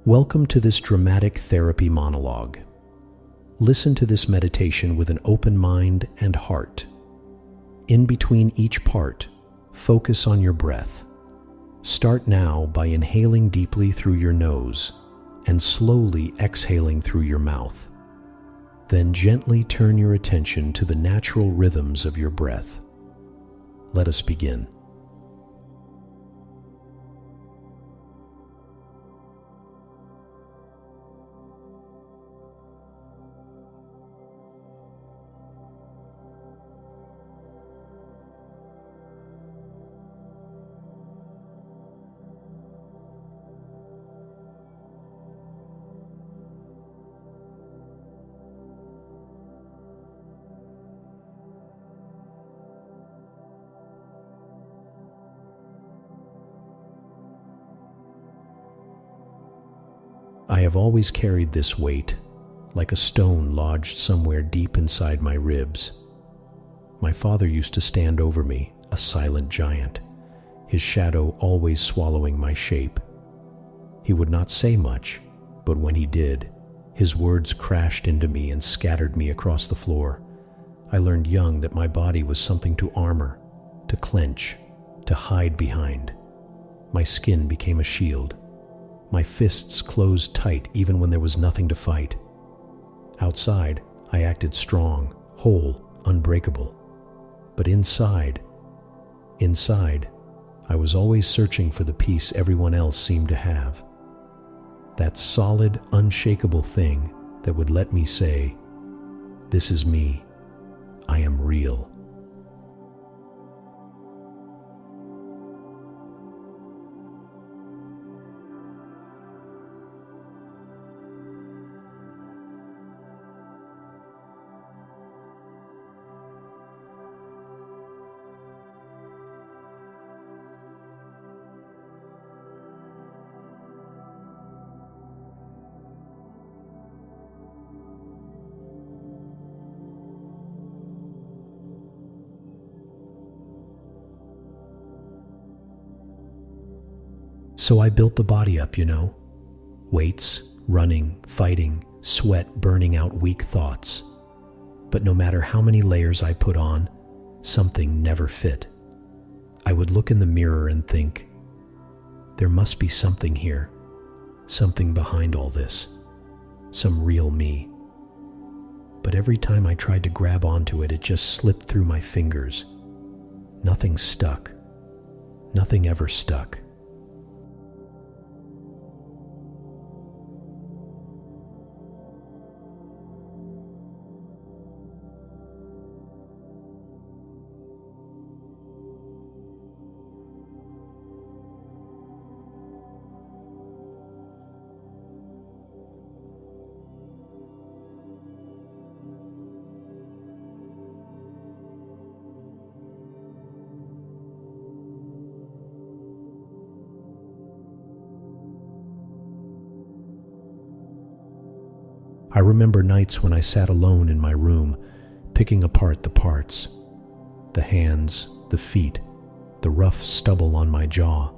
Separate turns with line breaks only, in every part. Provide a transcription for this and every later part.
Welcome to this dramatic therapy monologue. Listen to this meditation with an open mind and heart. In between each part, focus on your breath. Start now by inhaling deeply through your nose and slowly exhaling through your mouth. Then gently turn your attention to the natural rhythms of your breath. Let us begin. I have always carried this weight, like a stone lodged somewhere deep inside my ribs. My father used to stand over me, a silent giant, his shadow always swallowing my shape. He would not say much, but when he did, his words crashed into me and scattered me across the floor. I learned young that my body was something to armor, to clench, to hide behind. My skin became a shield. My fists closed tight even when there was nothing to fight. Outside, I acted strong, whole, unbreakable. But inside, I was always searching for the peace everyone else seemed to have. That solid, unshakable thing that would let me say, "This is me. I am real." So I built the body up, weights, running, fighting, sweat burning out weak thoughts. But no matter how many layers I put on, something never fit. I would look in the mirror and think, there must be something here, something behind all this, some real me. But every time I tried to grab onto it, it just slipped through my fingers. Nothing stuck. Nothing ever stuck. I remember nights when I sat alone in my room, picking apart the parts, the hands, the feet, the rough stubble on my jaw.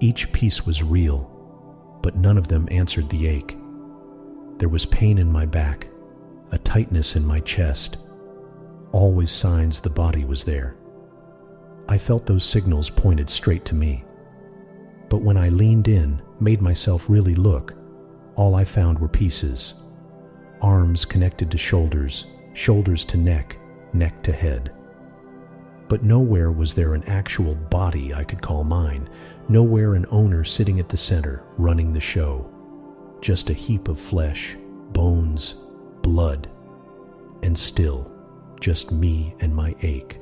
Each piece was real, but none of them answered the ache. There was pain in my back, a tightness in my chest, always signs the body was there. I felt those signals pointed straight to me. But when I leaned in, made myself really look, all I found were pieces. Arms connected to shoulders, shoulders to neck, neck to head. But nowhere was there an actual body I could call mine, nowhere an owner sitting at the center, running the show. Just a heap of flesh, bones, blood, and still, just me and my ache.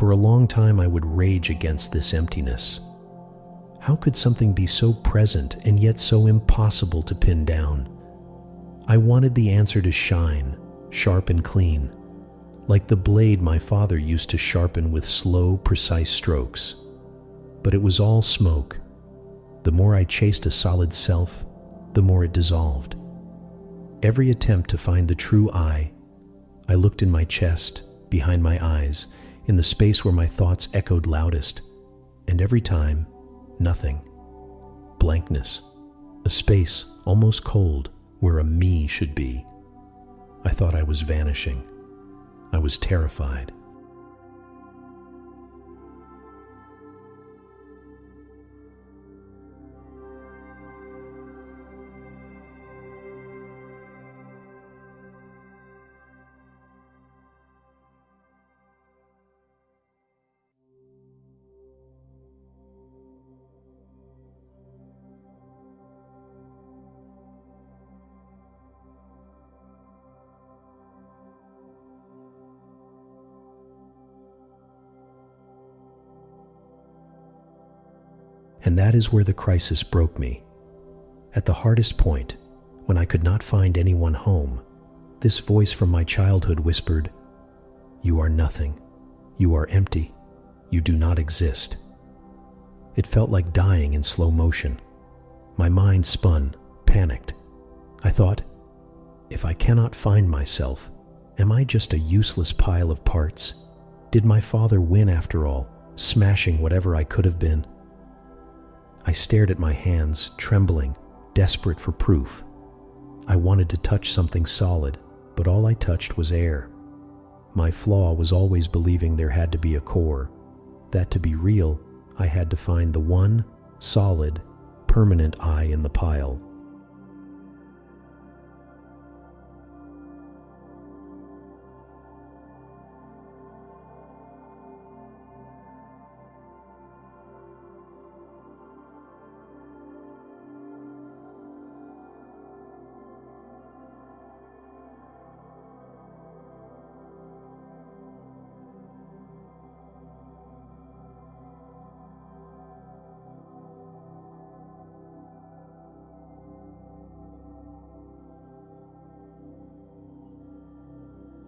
For a long time I would rage against this emptiness. How could something be so present and yet so impossible to pin down? I wanted the answer to shine, sharp and clean, like the blade my father used to sharpen with slow, precise strokes. But it was all smoke. The more I chased a solid self, the more it dissolved. Every attempt to find the true I looked in my chest, behind my eyes, in the space where my thoughts echoed loudest, and every time, nothing. Blankness. A space, almost cold, where a me should be. I thought I was vanishing. I was terrified. And that is where the crisis broke me. At the hardest point, when I could not find anyone home, this voice from my childhood whispered, "You are nothing. You are empty. You do not exist." It felt like dying in slow motion. My mind spun, panicked. I thought, if I cannot find myself, am I just a useless pile of parts? Did my father win after all, smashing whatever I could have been? I stared at my hands, trembling, desperate for proof. I wanted to touch something solid, but all I touched was air. My flaw was always believing there had to be a core, that to be real, I had to find the one, solid, permanent I in the pile.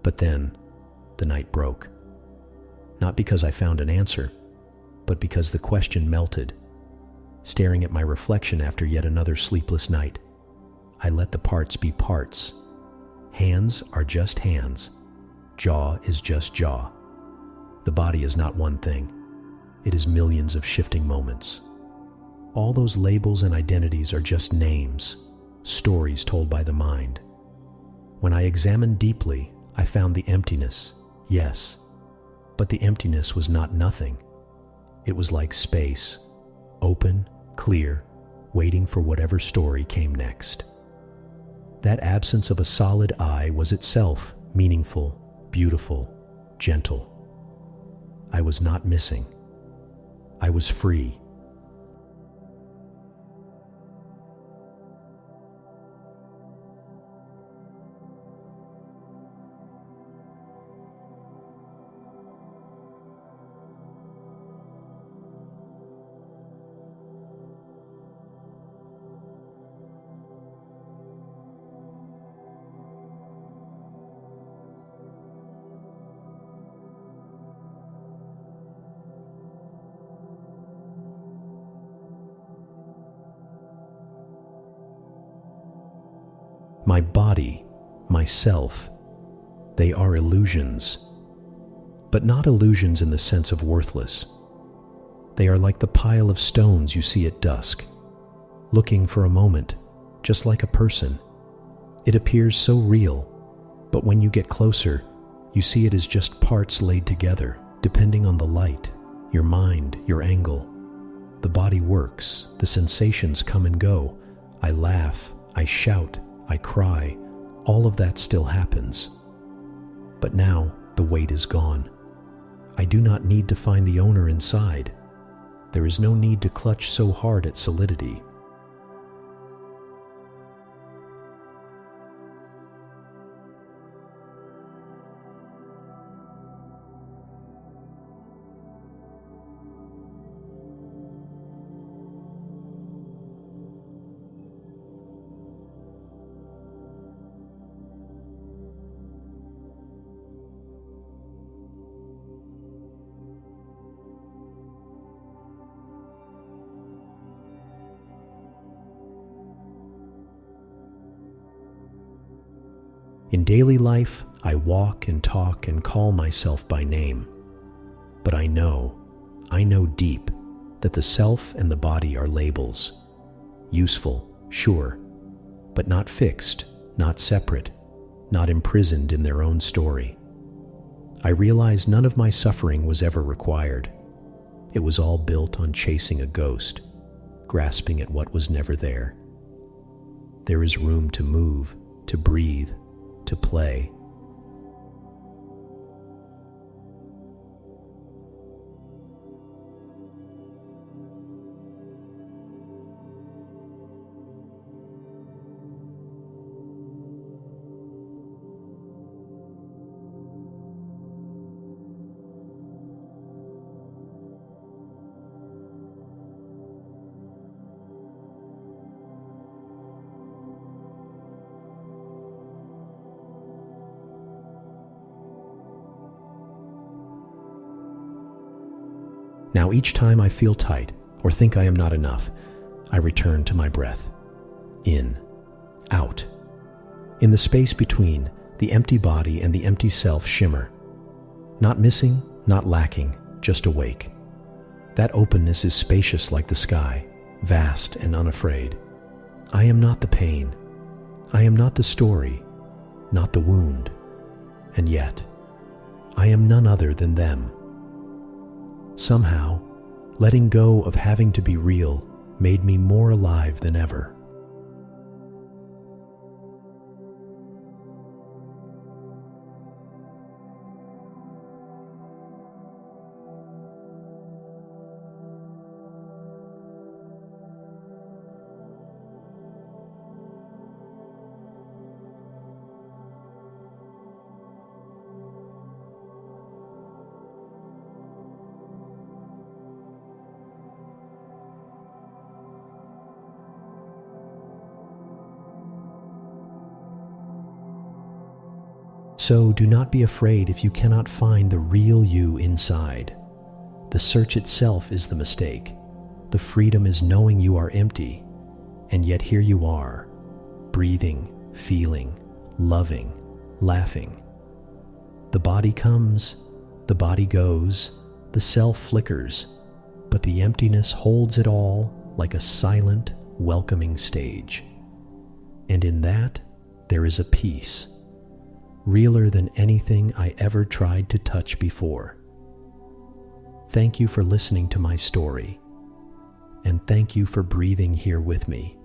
But then, the night broke. Not because I found an answer, but because the question melted. Staring at my reflection after yet another sleepless night, I let the parts be parts. Hands are just hands. Jaw is just jaw. The body is not one thing. It is millions of shifting moments. All those labels and identities are just names, stories told by the mind. When I examined deeply, I found the emptiness, yes, but the emptiness was not nothing. It was like space, open, clear, waiting for whatever story came next. That absence of a solid I was itself meaningful, beautiful, gentle. I was not missing. I was free. My body, myself, they are illusions, but not illusions in the sense of worthless. They are like the pile of stones you see at dusk, looking for a moment, just like a person. It appears so real, but when you get closer, you see it as just parts laid together, depending on the light, your mind, your angle. The body works, the sensations come and go. I laugh, I shout, I cry, all of that still happens. But now the weight is gone. I do not need to find the owner inside. There is no need to clutch so hard at solidity. In daily life, I walk and talk and call myself by name. But I know deep, that the self and the body are labels. Useful, sure, but not fixed, not separate, not imprisoned in their own story. I realize none of my suffering was ever required. It was all built on chasing a ghost, grasping at what was never there. There is room to move, to breathe, to play. Now each time I feel tight or think I am not enough, I return to my breath. In, out. In the space between, the empty body and the empty self shimmer. Not missing, not lacking, just awake. That openness is spacious like the sky, vast and unafraid. I am not the pain. I am not the story, not the wound. And yet, I am none other than them. Somehow, letting go of having to be real made me more alive than ever. So do not be afraid if you cannot find the real you inside. The search itself is the mistake. The freedom is knowing you are empty, and yet here you are, breathing, feeling, loving, laughing. The body comes, the body goes, the self flickers, but the emptiness holds it all like a silent, welcoming stage. And in that, there is a peace, realer than anything I ever tried to touch before. Thank you for listening to my story, and thank you for breathing here with me.